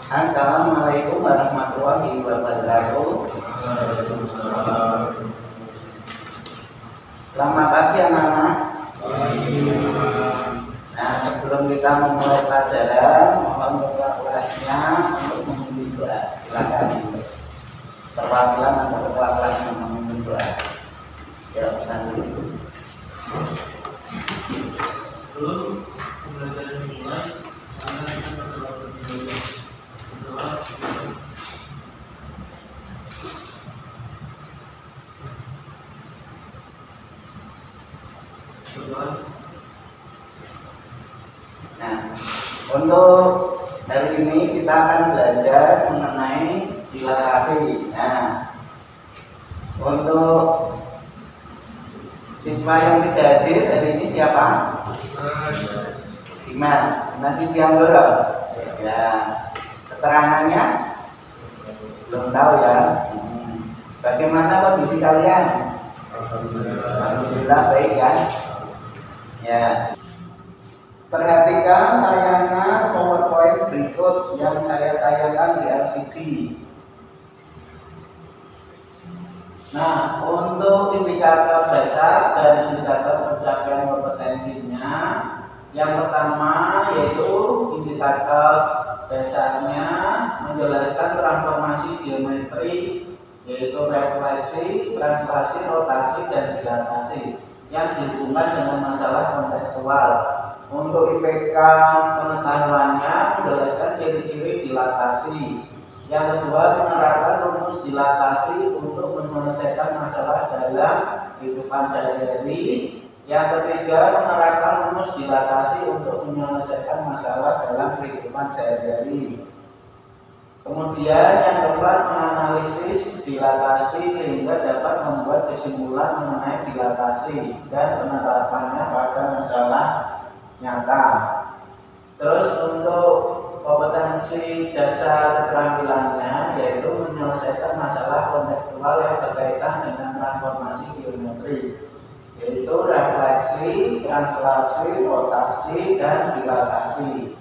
Assalamualaikum warahmatullahi wabarakatuh. Selamat pagi anak-anak. Nah, sebelum kita memulai pelajaran, mohon kelas-kelasnya untuk memimpin doa. Silakan perwakilan atau kepala kelas yang memimpin doa. Ya, dulu. Sebelum pembelajaran dimulai, kita berdoa dulu. Nah, untuk hari ini kita akan belajar mengenai dilatasi. Nah, untuk siswa yang tidak hadir hari ini siapa? Dimas. Dimas Widianggoro. Ya, keterangannya belum tahu ya. Bagaimana kondisi kalian? Alhamdulillah baik ya. Ya. Perhatikan tayangan PowerPoint berikut yang saya tayangkan di LCD. Nah, untuk indikator dasar dan indikator pencapaian kompetensinya, yang pertama yaitu indikator dasarnya menjelaskan transformasi geometri, yaitu refleksi, translasi, rotasi, dan dilatasi yang dihubungkan dengan masalah kontekstual. Untuk IPK pengetahuannya menjelaskan ciri-ciri dilatasi. Yang kedua, menerapkan rumus dilatasi untuk menyelesaikan masalah dalam kehidupan sehari-hari. Yang ketiga, menerapkan rumus dilatasi untuk menyelesaikan masalah dalam kehidupan sehari-hari. Kemudian yang keempat, menganalisis dilatasi sehingga dapat membuat kesimpulan mengenai dilatasi dan penerapannya pada masalah nyata. Terus untuk kompetensi dasar keterampilannya yaitu menyelesaikan masalah kontekstual yang berkaitan dengan transformasi geometri, yaitu refleksi, translasi, rotasi, dan dilatasi.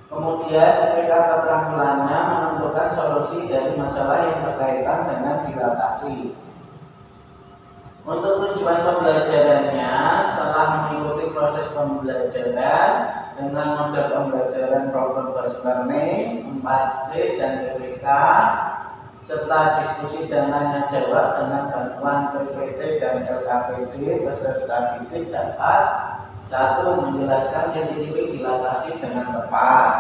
Kemudian IPK keterampilannya menentukan solusi dari masalah yang berkaitan dengan dilatasi. Untuk tujuan pembelajarannya, setelah mengikuti proses pembelajaran dengan model pembelajaran problem based learning 4C dan PPK, serta diskusi dan tanya jawab dengan bantuan PPT dan LKPD peserta didik dapat: 1. Menjelaskan ciri-ciri dilatasi dengan tepat.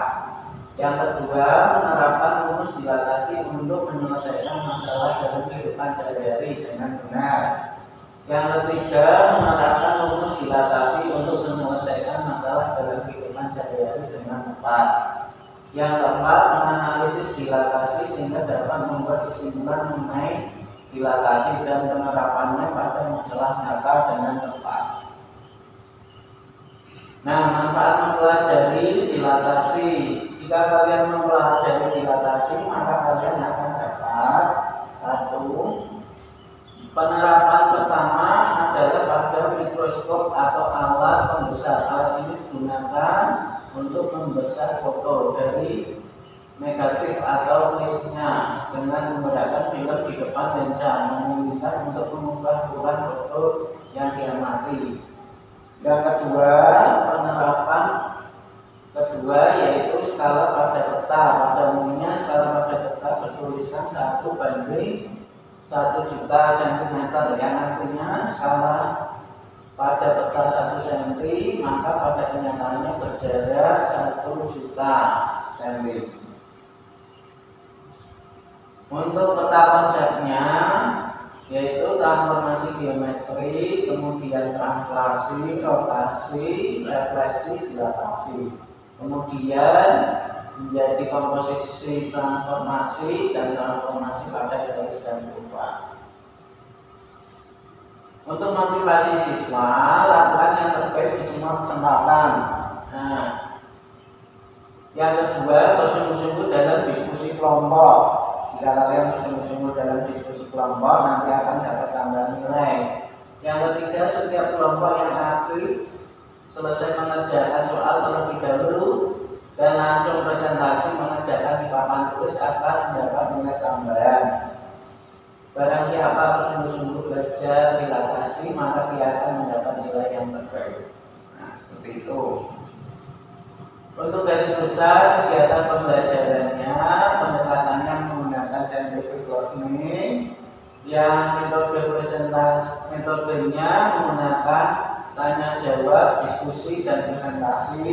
Yang kedua, menerapkan rumus dilatasi untuk menyelesaikan masalah dalam kehidupan sehari-hari dengan benar. Yang ketiga, menerapkan rumus dilatasi untuk menyelesaikan masalah dalam kehidupan sehari-hari dengan tepat. Yang keempat, menganalisis dilatasi sehingga dapat membuat kesimpulan mengenai dilatasi dan penerapannya pada masalah nyata dengan tepat. Nah, manfaat mempelajari dilatasi. Jika kalian mempelajari dilatasi, maka kalian akan dapat satu, penerapan pertama adalah pada mikroskop atau alat pembesar. Alat ini digunakan untuk membesar foto dari negatif atau listnya dengan menggunakan film di depan lensa, memungkinkan untuk mengubah ukuran foto yang diamati. Yang kedua, penerapan kedua yaitu skala pada peta. Pada umumnya skala pada peta bertuliskan 1/1.000.000 cm, yang artinya skala pada peta 1 cm, maka pada kenyataannya berjarak 1.000.000 cm. Untuk peta konsepnya yaitu transformasi geometri, kemudian translasi, rotasi, refleksi, dilatasi. Kemudian menjadi komposisi transformasi dan transformasi pada garis dan kurva. Untuk motivasi siswa, lakukan yang terbaik di semua kesempatan. Nah, yang kedua, bersungguh-sungguh dalam diskusi kelompok. Jika kalian bersungguh-sungguh dalam diskusi kelompok, nanti akan dapat tambahan nilai. Yang ketiga, setiap kelompok yang aktif selesai mengerjakan soal terlebih dahulu dan langsung presentasi mengerjakan di papan tulis akan mendapat nilai tambahan. Barang siapa bersungguh-sungguh belajar dilatasi, maka dia akan mendapat nilai yang terbaik. Nah, seperti itu. Untuk garis besar kegiatan pembelajarannya, pendekatannya menggunakan scientific learning, yang metodenya menggunakan tanya jawab, diskusi dan presentasi.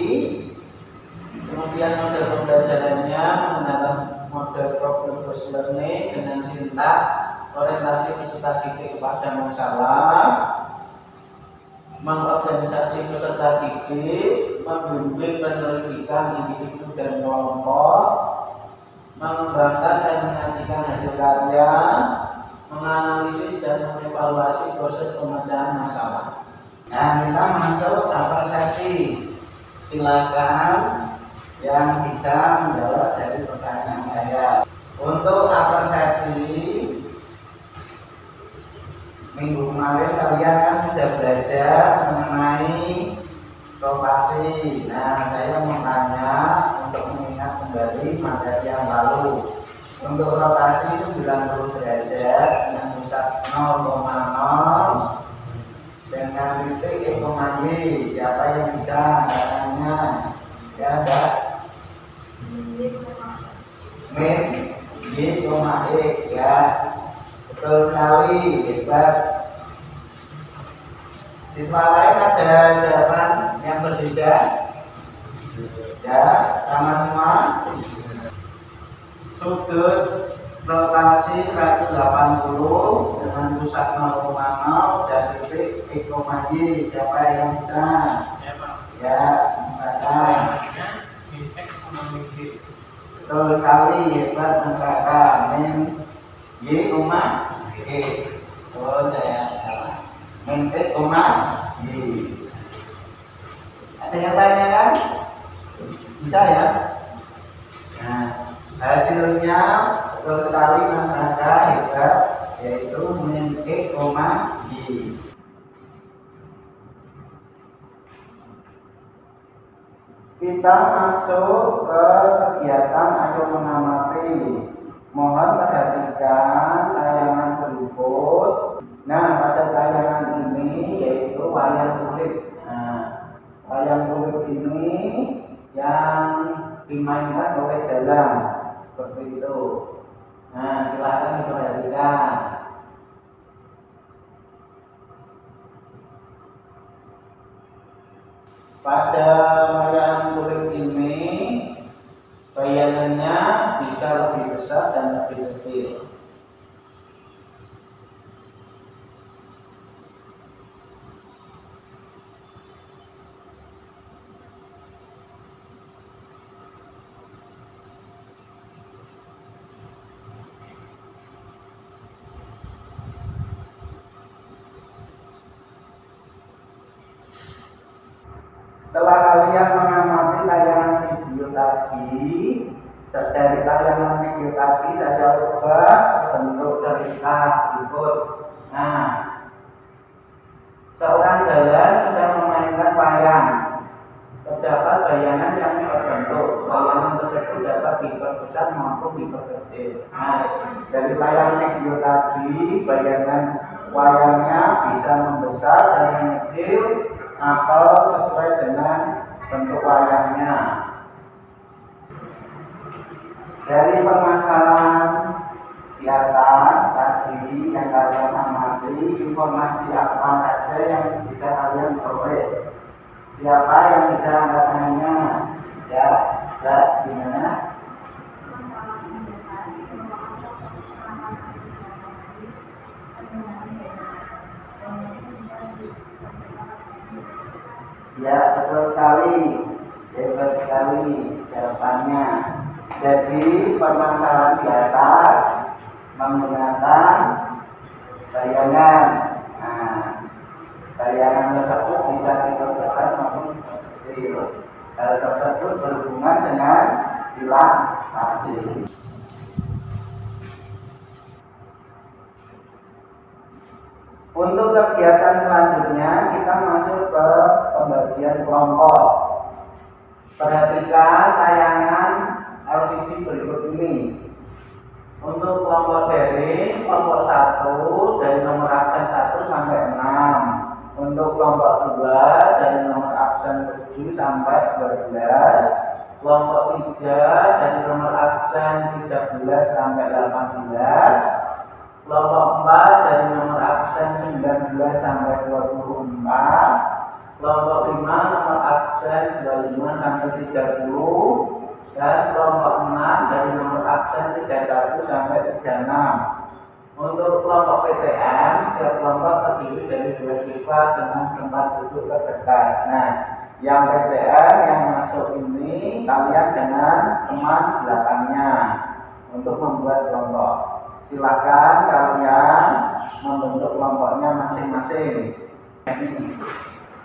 Kemudian model pembelajarannya menggunakan model problem based learning dengan sintak orientasi peserta didik kepada masalah, mengorganisasi peserta didik, membimbing penyelidikan individu dan kelompok, mengembangkan dan menyajikan hasil karya, menganalisis dan mengevaluasi proses pemecahan masalah. Nah, kita masuk persepsi. Silakan yang bisa menjawab dari pertanyaan saya. Untuk persepsi, minggu kemarin kalian kan sudah belajar mengenai rotasi. Nah, saya mau tanya untuk mengingat kembali materi yang lalu. Untuk rotasi 90 derajat dengan pusat 0,0 dengan titik Y. Siapa yang bisa katanya? Ya, ada min Y, ya. Betul sekali, hebat. Siswa lain ada jawaban yang berbeda? Ya, sama semua. Sudut rotasi 180 dengan pusat 0,0 dan titik Y. Siapa yang bisa? Ya, misalkan. Betul sekali, hebat kakak. Min Y, oh saya salah. Min X, Y. Ada yang tanya kan? Bisa ya? Nah, hasilnya betul sekali kakak, hebat, yaitu min X, Y. Kita masuk ke kegiatan ayo mengamati. Mohon perhatikan tayangan berikut. Nah, pada tayangan ini yaitu wayang kulit. Nah, wayang kulit ini yang dimainkan oleh dalang seperti itu. Nah, silakan diperhatikan. Pada wayang kulit ini bayangannya bisa lebih besar dan lebih kecil. tadi, dari tayangan video tadi saya ubah bentuk cerita berikut. Nah, seorang dalang sedang memainkan wayang. Terdapat bayangan yang terbentuk. Bayangan tersebut dapat diperbesar maupun diperkecil. Nah, dari tayangan video tadi, bayangan wayangnya bisa membesar dan mengecil atau sesuai dengan bentuk wayangnya. Dari permasalahan di atas tadi yang kalian amati, informasi apa saja yang bisa kalian peroleh? Siapa yang bisa angkat tangannya? Ya, gimana? Ya, betul sekali. Hebat sekali jawabannya. Jadi permasalahan di atas menggunakan bayangan. Nah, bayangan tersebut bisa diperbesar maupun kecil. Hal tersebut berhubungan dengan ilahasi. Untuk kegiatan selanjutnya kita masuk ke pembagian kelompok. Perhatikan tayangan LCD berikut ini. Untuk kelompok daring, kelompok 1 dari nomor absen 1 sampai 6. Untuk kelompok 2 dari nomor absen 7 sampai 12. Kelompok 3 dari nomor absen 13 sampai 18. Kelompok 4 dari nomor absen 19 sampai 24. Kelompok 5 nomor absen 25 sampai 30. Dan kelompok 6 dari nomor absen 31 sampai 36. Untuk kelompok PTM, setiap kelompok terdiri dari 2 siswa dengan tempat duduk terdekat. Nah, yang PTM yang masuk ini kalian dengan teman belakangnya untuk membuat kelompok. Silakan kalian membentuk kelompoknya masing-masing.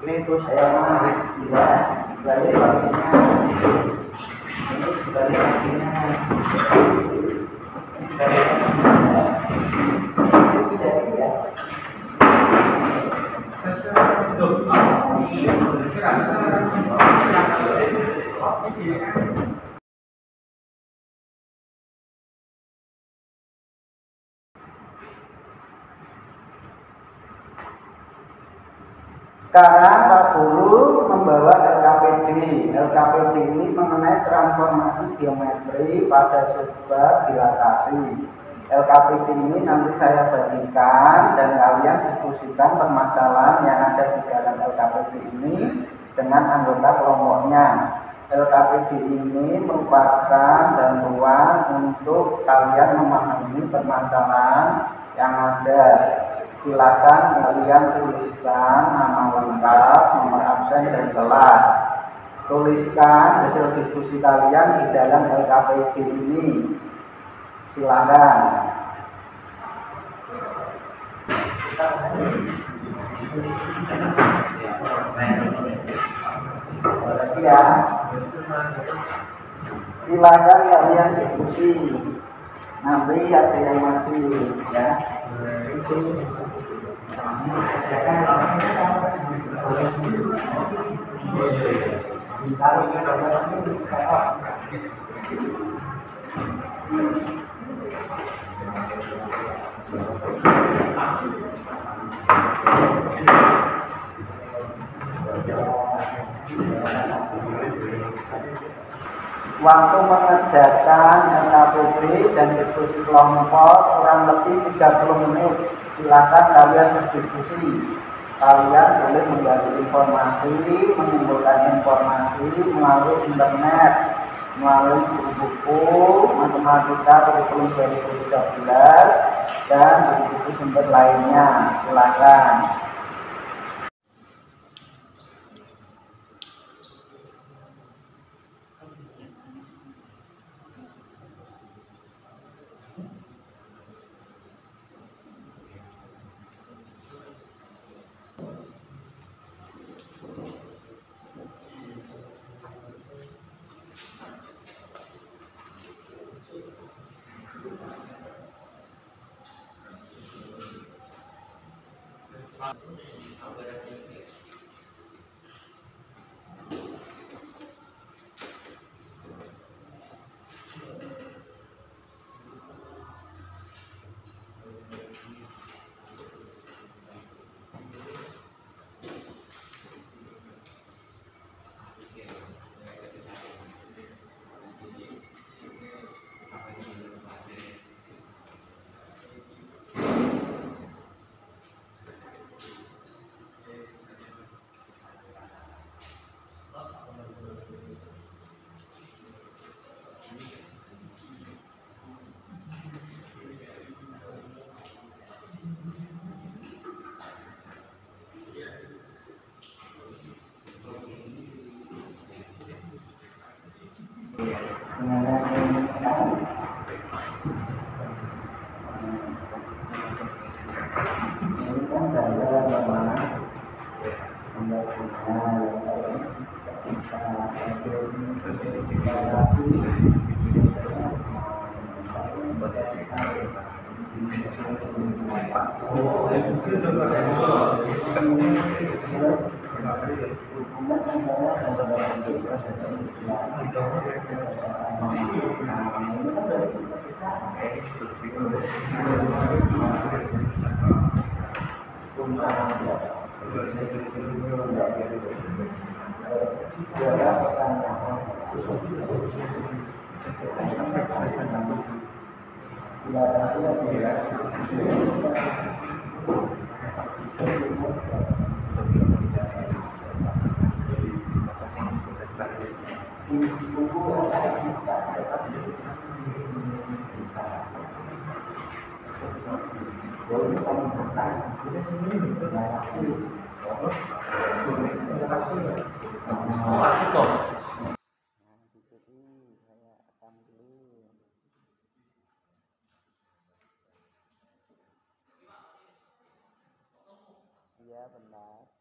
Ini tuh saya menulis juga dari bagiannya. Ini dari bagiannya. Dari sekarang Pak Guru membawa LKPD. LKPD ini mengenai transformasi geometri pada sebuah dilatasi. LKPD ini nanti saya bagikan dan kalian diskusikan permasalahan yang ada di dalam LKPD ini dengan anggota kelompoknya. LKPD ini merupakan bantuan untuk kalian memahami permasalahan yang ada. Silakan kalian tuliskan nama lengkap, nomor absen, dan kelas. Tuliskan hasil diskusi kalian di dalam LKPD ini. Silakan. Ya. Silakan kalian diskusi. Nanti ada yang maju, ya. Waktu mengerjakan LKPD dan diskusi kelompok kurang lebih 30 menit. Silakan kalian berdiskusi. Kalian boleh membagi informasi, mengumpulkan informasi melalui internet, melalui buku matematika kurikulum 2013 dan buku-buku sumber lainnya. Silakan. Iya benar.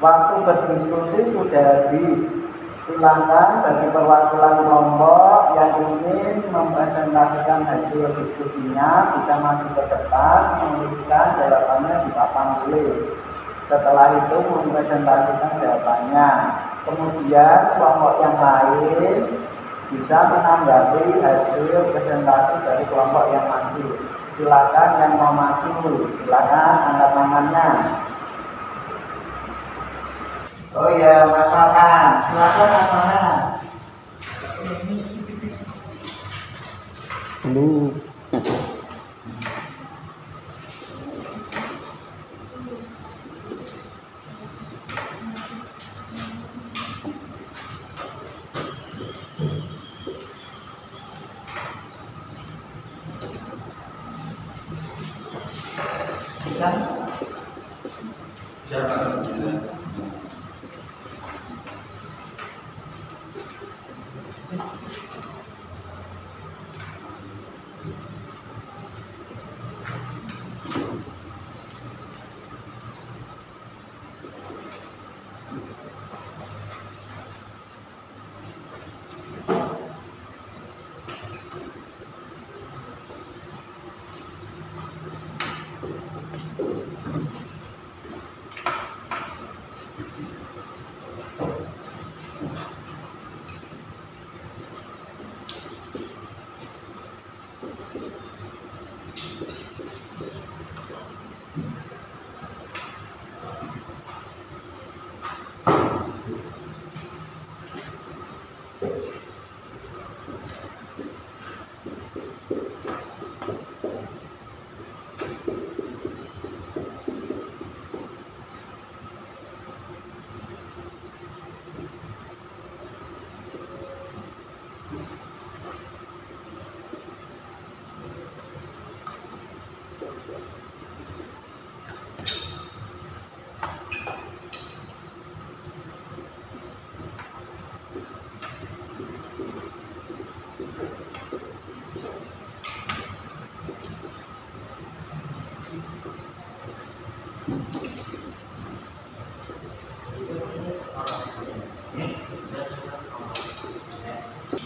Waktu berdiskusi sudah habis. Silakan bagi perwakilan kelompok yang ingin mempresentasikan hasil diskusinya bisa maju ke depan, menuliskan jawabannya di papan tulis. Setelah itu mempresentasikan jawabannya. Kemudian kelompok yang lain bisa menanggapi hasil presentasi dari kelompok yang maju. Silakan yang mau maju, silakan angkat tangannya. Oh iya, Mas Farhan, silakan Mas Farhan.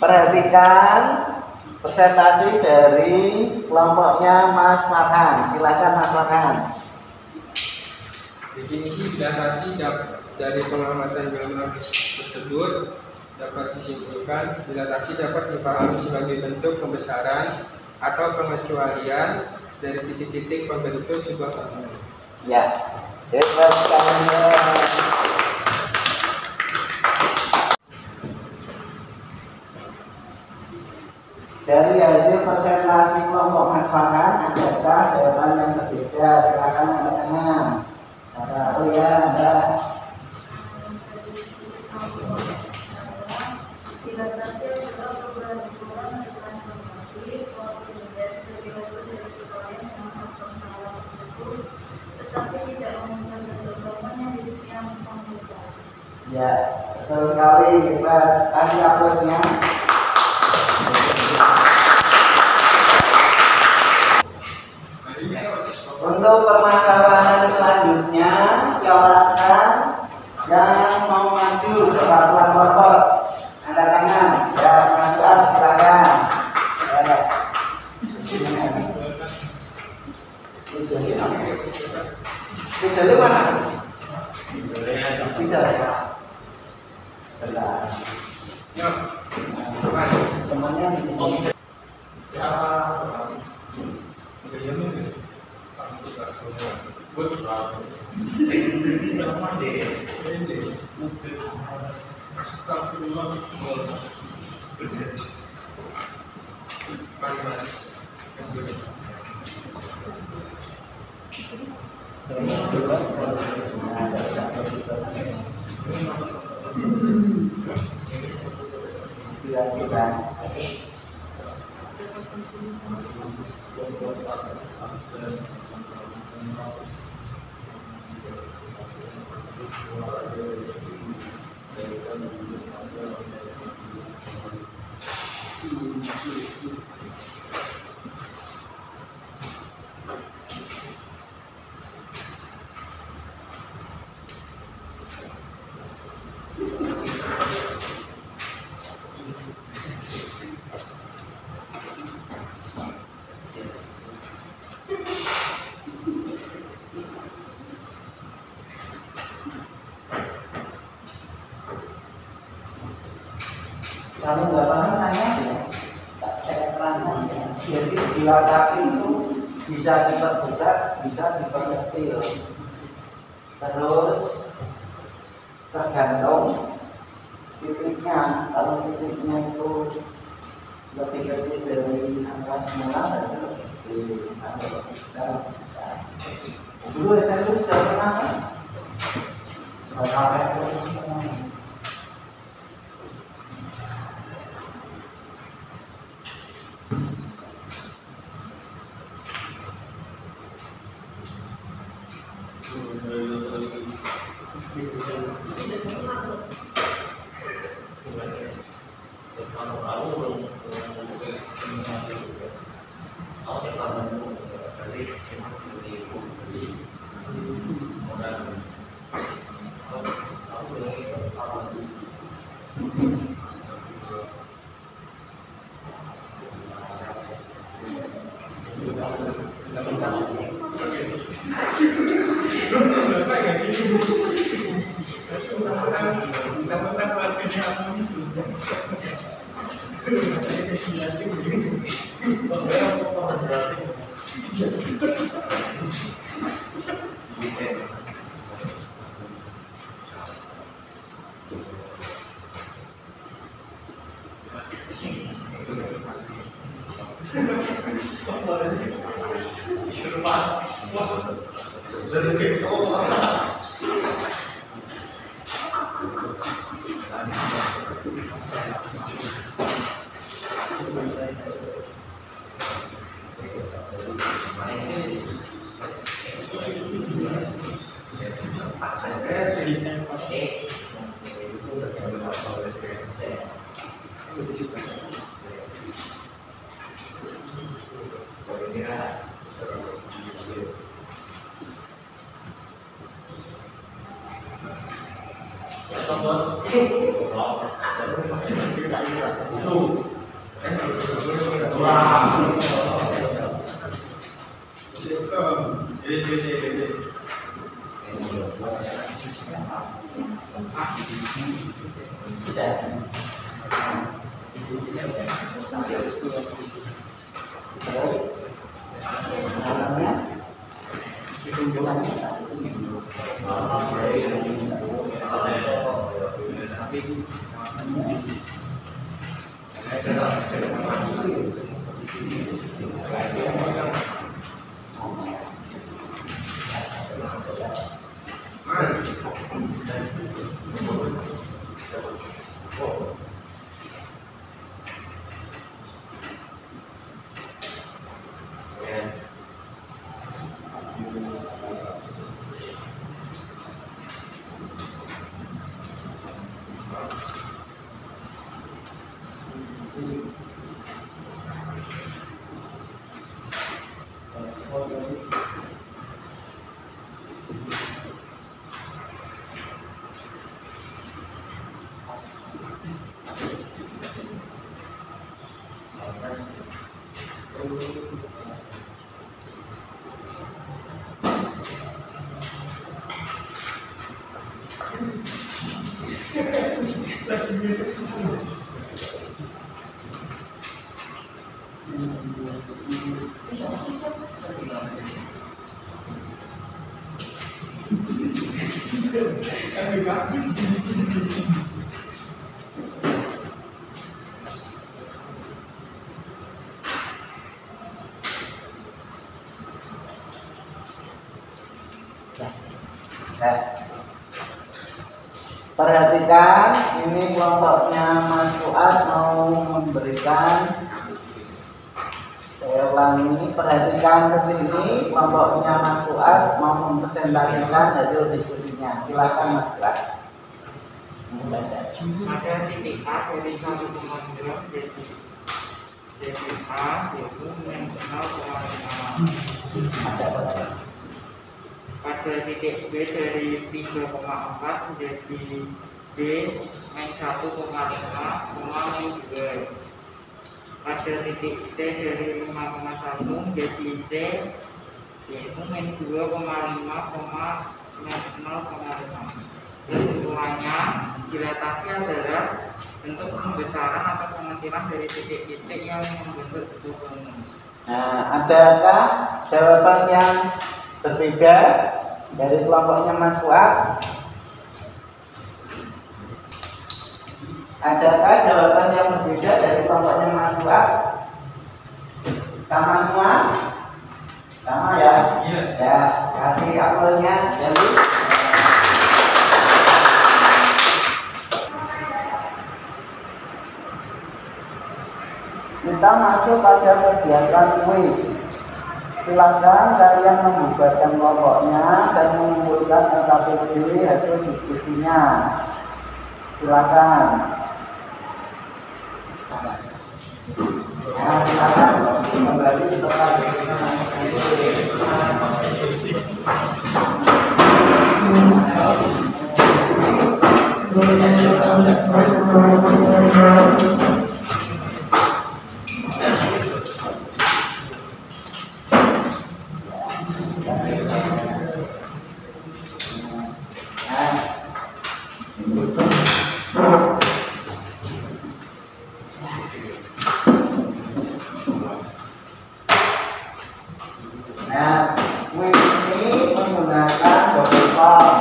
Perhatikan presentasi dari kelompoknya Mas Farhan. Silakan Mas Farhan. Definisi dilatasi dari pengamatan gambar tersebut dapat disimpulkan dilatasi dapat dipahami sebagai bentuk pembesaran atau pengecualian dari titik-titik pembentuk sebuah bangunan. Ya, hebat sekali. Dari hasil presentasi kelompok Mas Farhan, adakah jawaban yang berbeda? Silakan angkat tangan. Oh ya, ada. Ya, betul sekali. Hebat. Kasih aplausnya. Untuk permasalahan selanjutnya, silakan yang mau maju perwakilan kelompok angkat tangan. Ya, Mas Ar, silakan. Tidak mana? Tidak. Ya, temannya di Kalau nggak paham tanya ya, tak saya terangkan ya. Jadi dilatasi itu bisa diperbesar, bisa diperkecil. Terus tergantung titiknya. Kalau titiknya itu lebih kecil dari angka semula, berarti lebih kecil. Kalau besar. Dulu saya itu sudah pernah kan? Perhatikan, ini kelompoknya Mas Fuad mau memberikan, saya ulangi, perhatikan ke sini, kelompoknya Mas Fuad mau mempresentasikan hasil diskusinya. Silakan Mas Fuad. Ada titik A dari 1,9 jadi A yaitu min 0,5. Pada titik B dari 3,4 menjadi D min 1,5, min 2. Pada titik C dari 5,1 menjadi C yaitu min 2,5, min 0,5. Kesimpulannya dilatasi adalah bentuk pembesaran atau pengecilan dari titik-titik yang membentuk sebuah bangunan. Nah, adakah jawaban yang berbeda dari kelompoknya Mas Fuad? Adakah jawaban yang berbeda dari kelompoknya Mas Fuad? Sama semua? Sama ya? Iya. Ya, kasih apelnya. Jadi kita masuk pada kegiatan kuis. Silakan kalian membubarkan kelompoknya dan mengumpulkan LKPD hasil diskusinya. Silakan. Nah, silakan kembali setelah Nah, kuis ini menggunakan Google Form.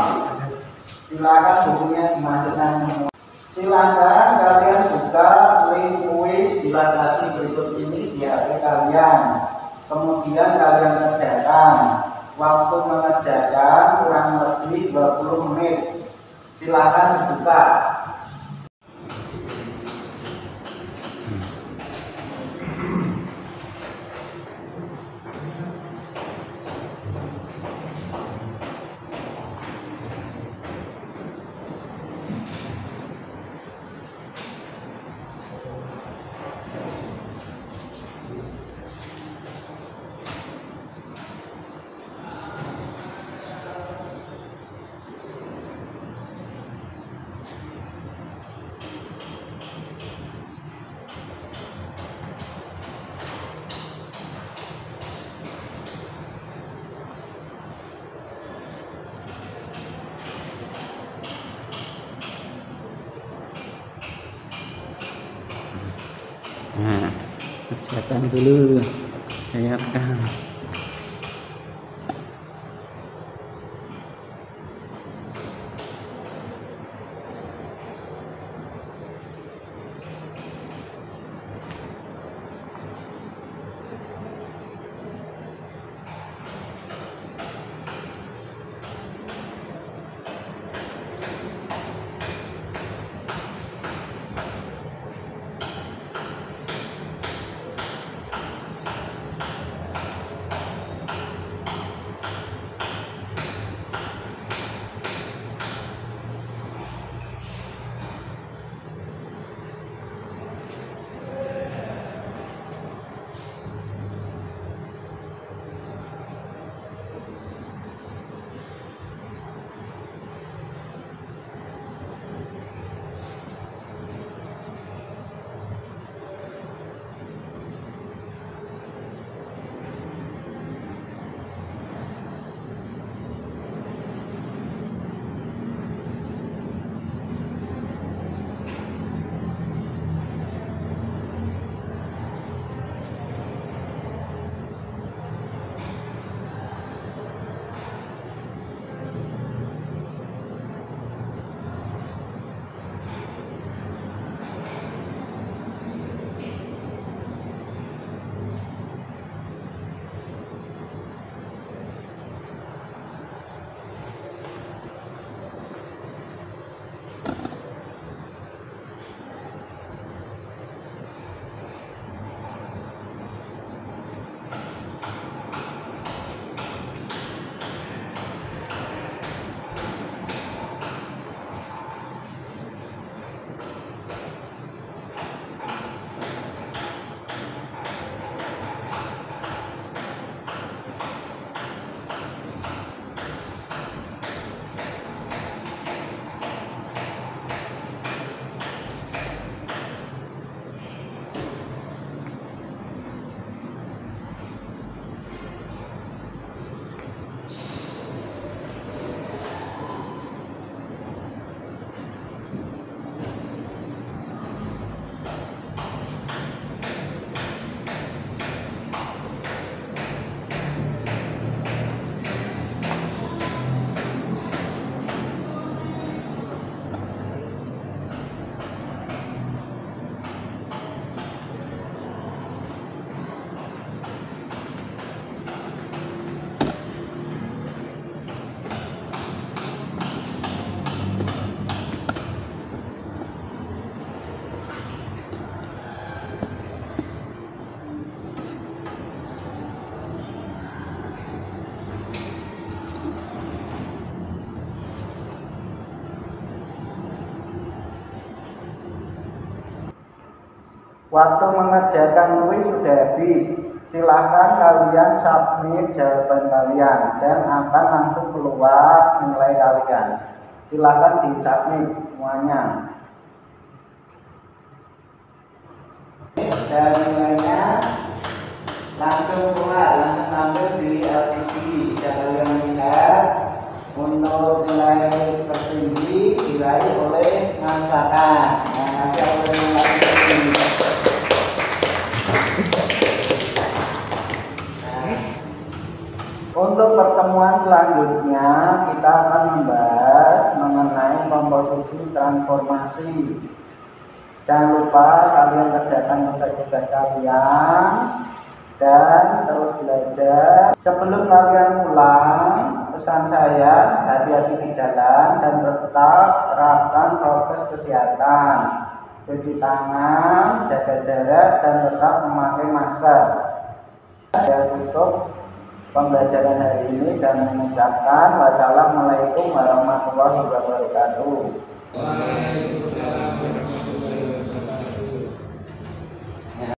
Silakan bukunya dimasukkan semua. Silakan kalian buka link kuis di lokasi berikut ini di HP kalian. Kemudian kalian kerjakan. Waktu mengerjakan kurang lebih 20 menit. Silakan dibuka. Nah, persiapan dulu, siapkan. Waktu mengerjakan kuis sudah habis. Silahkan kalian submit jawaban kalian dan akan langsung keluar nilai kalian. Silahkan di submit semuanya. Dan nilainya langsung keluar, langsung tampil di LCD. Bisa kalian lihat untuk nilai tertinggi diraih oleh Mas Fatah. Nah, nanti oleh nilai tertinggi. Untuk pertemuan selanjutnya kita akan membahas mengenai komposisi transformasi. Jangan lupa kalian kerjakan tugas-tugas kalian dan terus belajar. Sebelum kalian pulang, pesan saya hati-hati di jalan dan tetap terapkan prokes kesehatan, cuci tangan, jaga jarak dan tetap memakai masker. Saya tutup pembelajaran hari ini dan mengucapkan wassalamualaikum warahmatullahi wabarakatuh. Waalaikumsalam warahmatullahi wabarakatuh.